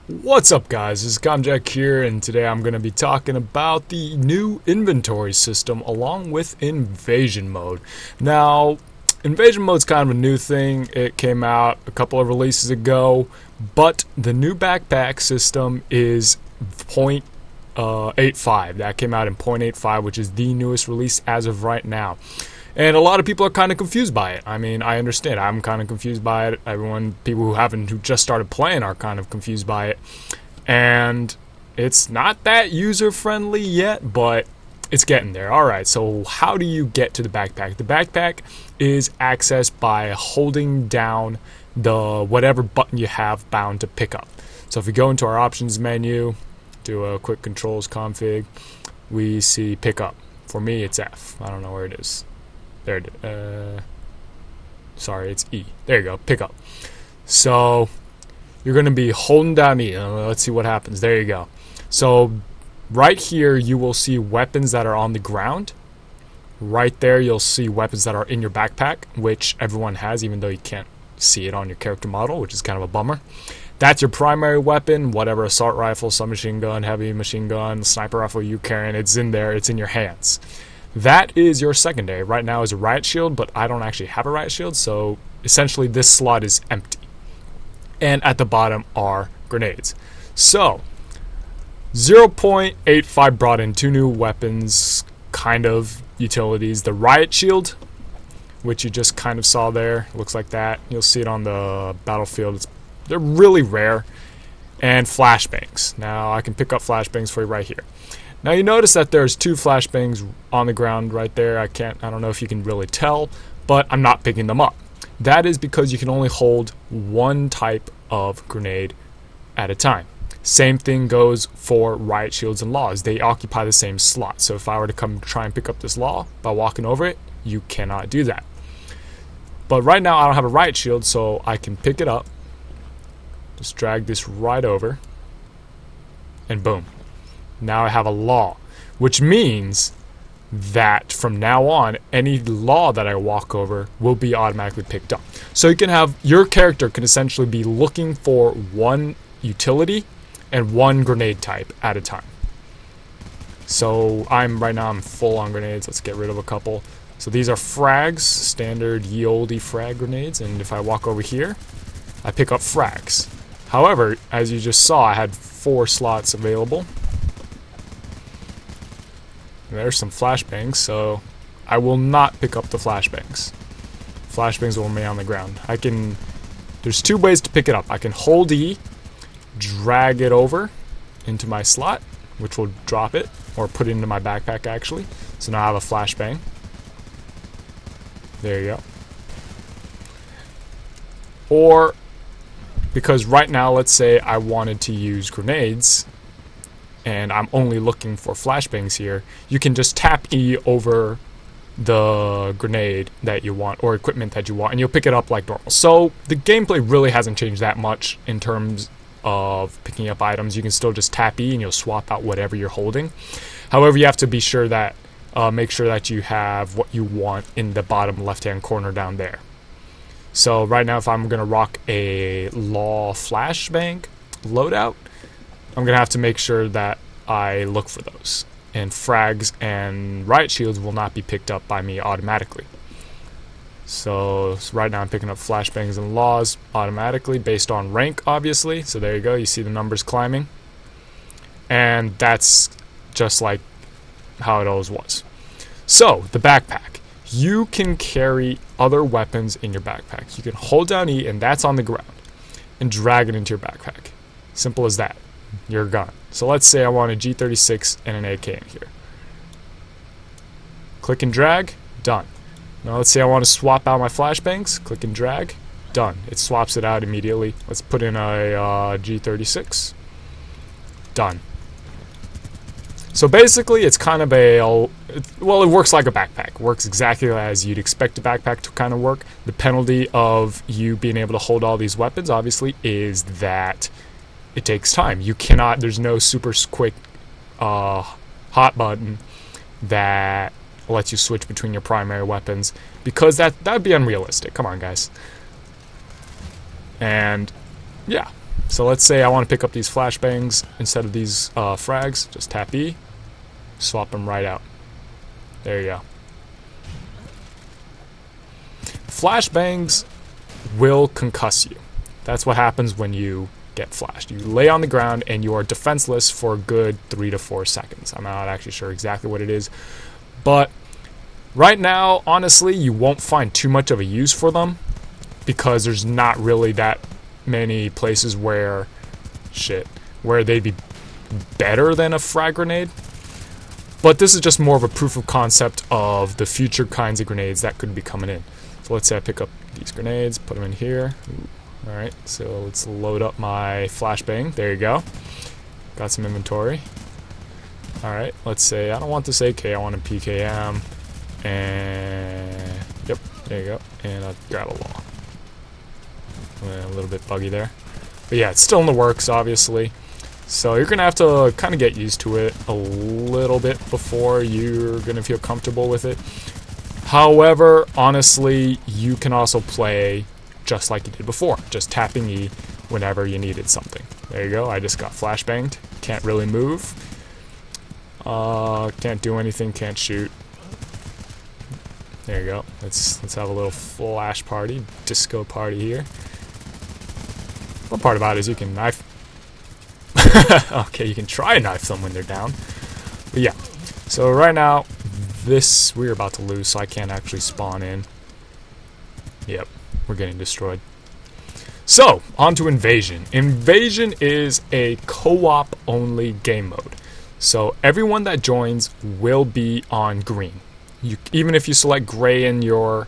What's up, guys? This is ComJak here, and today I'm going to be talking about the new inventory system along with invasion mode. Now, invasion mode is kind of a new thing. It came out a couple of releases ago, but the new backpack system is 0.85. That came out in 0.85, which is the newest release as of right now. And a lot of people are kind of confused by it. I mean, I understand. I'm kind of confused by it. People who just started playing are kind of confused by it. And it's not that user-friendly yet, but it's getting there. Alright, so how do you get to the backpack? The backpack is accessed by holding down the whatever button you have bound to pick up. So if we go into our options menu, do a quick controls config, we see pick up. For me, it's F. I don't know where it is. There, sorry, it's E. There you go, pick up. So you're going to be holding down E. Let's see what happens. There you go. So right here you will see weapons that are on the ground. Right there you'll see weapons that are in your backpack, which everyone has, even though you can't see it on your character model, which is kind of a bummer. That's your primary weapon, whatever assault rifle, submachine gun, heavy machine gun, sniper rifle you're carrying, it's in there, it's in your hands. That is your secondary. Right now is a riot shield, but I don't actually have a riot shield, so essentially this slot is empty. And at the bottom are grenades. So 0.85 brought in two new weapons, kind of utilities. The riot shield, which you just kind of saw there, looks like that. You'll see it on the battlefield. They're really rare. And flashbangs. Now I can pick up flashbangs for you right here. Now you notice that there's two flashbangs on the ground right there. I don't know if you can really tell, but I'm not picking them up. That is because you can only hold one type of grenade at a time. Same thing goes for riot shields and laws. They occupy the same slot. So if I were to come try and pick up this law by walking over it, you cannot do that. But right now I don't have a riot shield, so I can pick it up. Just drag this right over, and boom. Now I have a law, which means that from now on, any law that I walk over will be automatically picked up. So you can have, your character can essentially be looking for one utility and one grenade type at a time. So right now I'm full on grenades. Let's get rid of a couple. So these are frags, standard ye olde frag grenades, and if I walk over here, I pick up frags. However, as you just saw, I had 4 slots available. There's some flashbangs, so I will not pick up the flashbangs. Flashbangs will remain on the ground. There's 2 ways to pick it up. I can hold E, drag it over into my slot, which will drop it, or put it into my backpack actually. So now I have a flashbang. There you go. Or, because right now, let's say I wanted to use grenades, and I'm only looking for flashbangs here, you can just tap E over the grenade that you want, or equipment that you want, and you'll pick it up like normal. So the gameplay really hasn't changed that much in terms of picking up items. You can still just tap E and you'll swap out whatever you're holding. However, you have to be sure that, make sure that you have what you want in the bottom left-hand corner down there. So right now, if I'm going to rock a law flashbang loadout, I'm going to have to make sure that I look for those. And frags and riot shields will not be picked up by me automatically. So right now I'm picking up flashbangs and laws automatically based on rank, obviously. So there you go. You see the numbers climbing. And that's just like how it always was. So the backpack. You can carry other weapons in your backpack. You can hold down E, and that's on the ground, and drag it into your backpack. Simple as that. You're gone. So let's say I want a G36 and an AK in here. Click and drag, done. Now let's say I want to swap out my flashbangs. Click and drag, done. It swaps it out immediately. Let's put in a G36. Done. So basically, it's kind of it works like a backpack. Works exactly as you'd expect a backpack to kind of work. The penalty of you being able to hold all these weapons, obviously, is that it takes time. There's no super quick hot button that lets you switch between your primary weapons, because that'd be unrealistic. Come on, guys. And yeah, So let's say I want to pick up these flashbangs instead of these frags. Just tap E, swap them right out. There you go. Flashbangs will concuss you. That's what happens when you get flashed. You lay on the ground and you are defenseless for a good 3 to 4 seconds. I'm not actually sure exactly what it is, but right now, honestly, you won't find too much of a use for them because there's not really that many places where they'd be better than a frag grenade. But this is just more of a proof of concept of the future kinds of grenades that could be coming in. So let's say I pick up these grenades, put them in here. Alright, so let's load up my flashbang. There you go. Got some inventory. Alright, let's say I don't want this AK, I want a PKM. And yep, there you go. And I'll grab a wall. A little bit buggy there. But yeah, it's still in the works, obviously. So you're going to have to kind of get used to it a little bit before you're going to feel comfortable with it. However, honestly, you can also play just like you did before, just tapping E whenever you needed something. There you go, I just got flashbanged. Can't really move. Can't do anything, can't shoot. There you go. Let's have a little flash party, disco party here. One part about it is you can knife. Okay, you can try and knife them when they're down. But yeah, so right now, this we're about to lose, so I can't actually spawn in. Yep, we're getting destroyed. So, on to Invasion. Invasion is a co-op only game mode. So everyone that joins will be on green. Even if you select gray in your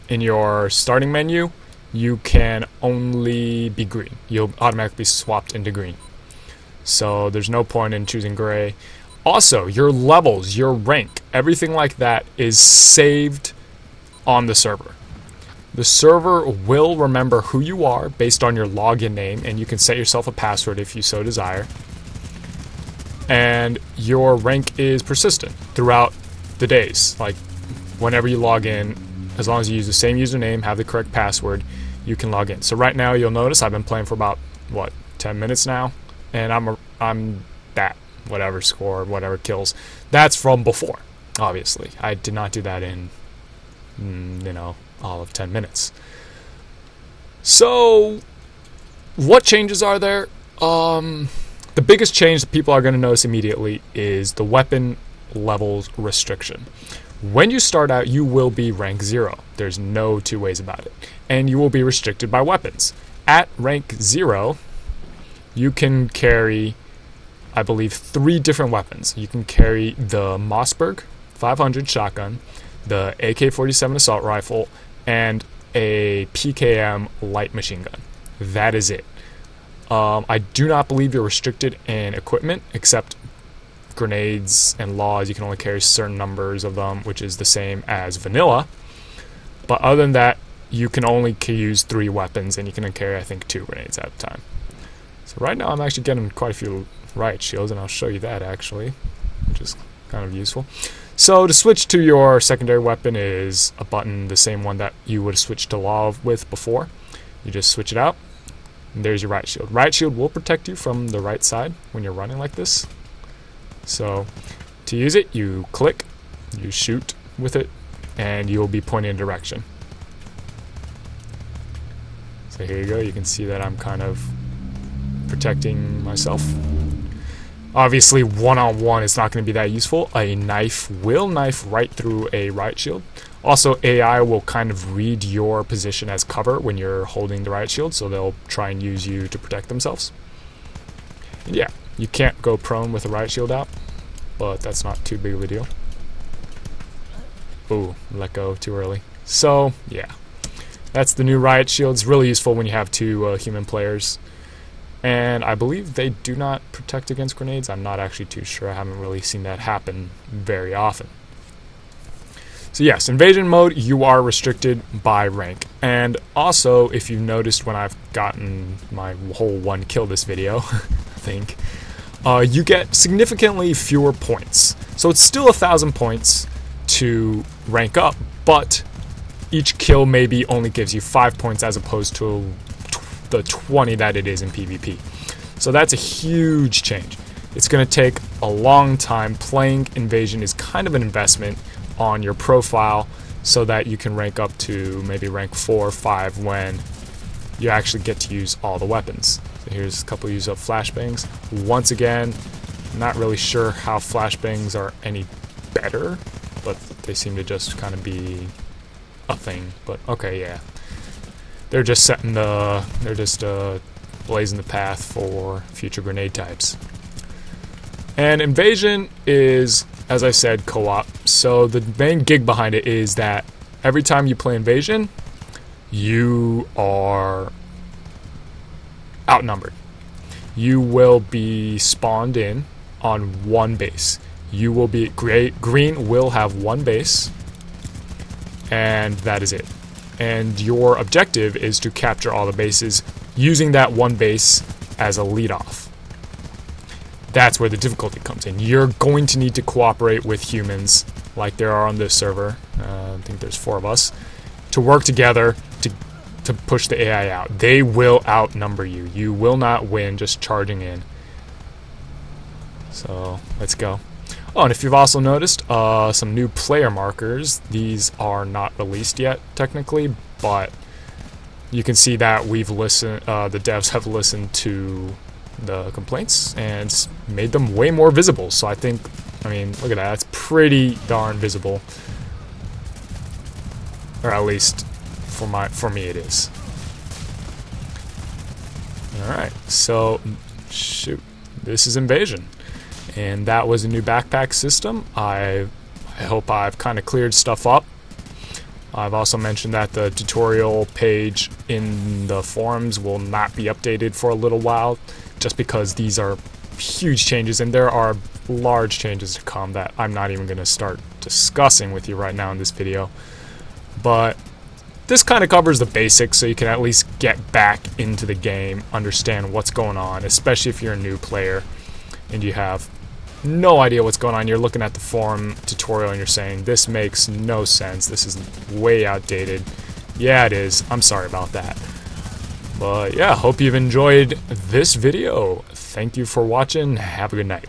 in your starting menu, you can only be green. You'll automatically swapped into green. So there's no point in choosing gray. Also, your levels, your rank, everything like that is saved on the server. The server will remember who you are based on your login name, and you can set yourself a password if you so desire. And your rank is persistent throughout the days. Like, whenever you log in, as long as you use the same username, have the correct password, you can log in. So right now, you'll notice I've been playing for about, 10 minutes now, and I'm that, whatever score, whatever kills. That's from before, obviously. I did not do that in, all of 10 minutes. So, what changes are there? The biggest change that people are going to notice immediately is the weapon levels restriction. When you start out, you will be rank 0. There's no two ways about it. And you will be restricted by weapons. At rank 0, you can carry, I believe, 3 different weapons. You can carry the Mossberg 500 shotgun, the AK-47 assault rifle, and a PKM light machine gun. That is it. I do not believe you're restricted in equipment, except grenades and laws. You can only carry certain numbers of them, which is the same as vanilla. But other than that, you can only use 3 weapons, and you can carry, I think, 2 grenades at a time. So right now I'm actually getting quite a few riot shields, and I'll show you that actually, which is kind of useful. So to switch to your secondary weapon is a button, the same one that you would have switched to law with before. You just switch it out, and there's your riot shield. Riot shield will protect you from the right side when you're running like this. So to use it, you click, you shoot with it, and you'll be pointing in a direction. So here you go, you can see that I'm kind of protecting myself. Obviously, one-on-one is not going to be that useful. A knife will knife right through a riot shield. Also, AI will kind of read your position as cover when you're holding the riot shield, so they'll try and use you to protect themselves. And yeah, you can't go prone with a riot shield out, but that's not too big of a deal. Ooh, let go too early. So, yeah. That's the new riot shield. It's really useful when you have 2 human players. And I believe they do not protect against grenades. I'm not actually too sure. I haven't really seen that happen very often. So yes, invasion mode, you are restricted by rank. And also, if you've noticed when I've gotten my whole 1 kill this video, I think, you get significantly fewer points. So it's still 1,000 points to rank up, but each kill maybe only gives you 5 points as opposed to the 20 that it is in PvP. So that's a huge change. It's going to take a long time. Playing Invasion is kind of an investment on your profile so that you can rank up to maybe rank 4 or 5 when you actually get to use all the weapons. So here's a couple use of flashbangs. Once again, not really sure how flashbangs are any better, but they seem to just kind of be a thing. But okay, yeah. They're just blazing the path for future grenade types. And Invasion is, as I said, co-op. So the main gig behind it is that every time you play Invasion, you are outnumbered. You will be spawned in on one base. You will be green will have one base, and that is it. And your objective is to capture all the bases using that one base as a lead-off. That's where the difficulty comes in. You're going to need to cooperate with humans, like there are on this server. I think there's 4 of us, to work together to push the AI out. They will outnumber you. You will not win just charging in. So let's go. Oh, and if you've also noticed, some new player markers. These are not released yet, technically, but you can see that we've listened. The devs have listened to the complaints and made them way more visible. So I think, I mean, look at that. That's pretty darn visible, or at least for me it is. All right, so shoot, this is Invasion. And that was a new backpack system. I hope I've kind of cleared stuff up. I've also mentioned that the tutorial page in the forums will not be updated for a little while, just because these are huge changes, and there are large changes to come that I'm not even going to start discussing with you right now in this video. But this kind of covers the basics, so you can at least get back into the game, understand what's going on, especially if you're a new player and you have no idea what's going on. You're looking at the forum tutorial and you're saying, this makes no sense, this is way outdated. Yeah, it is. I'm sorry about that. But yeah, hope you've enjoyed this video. Thank you for watching. Have a good night.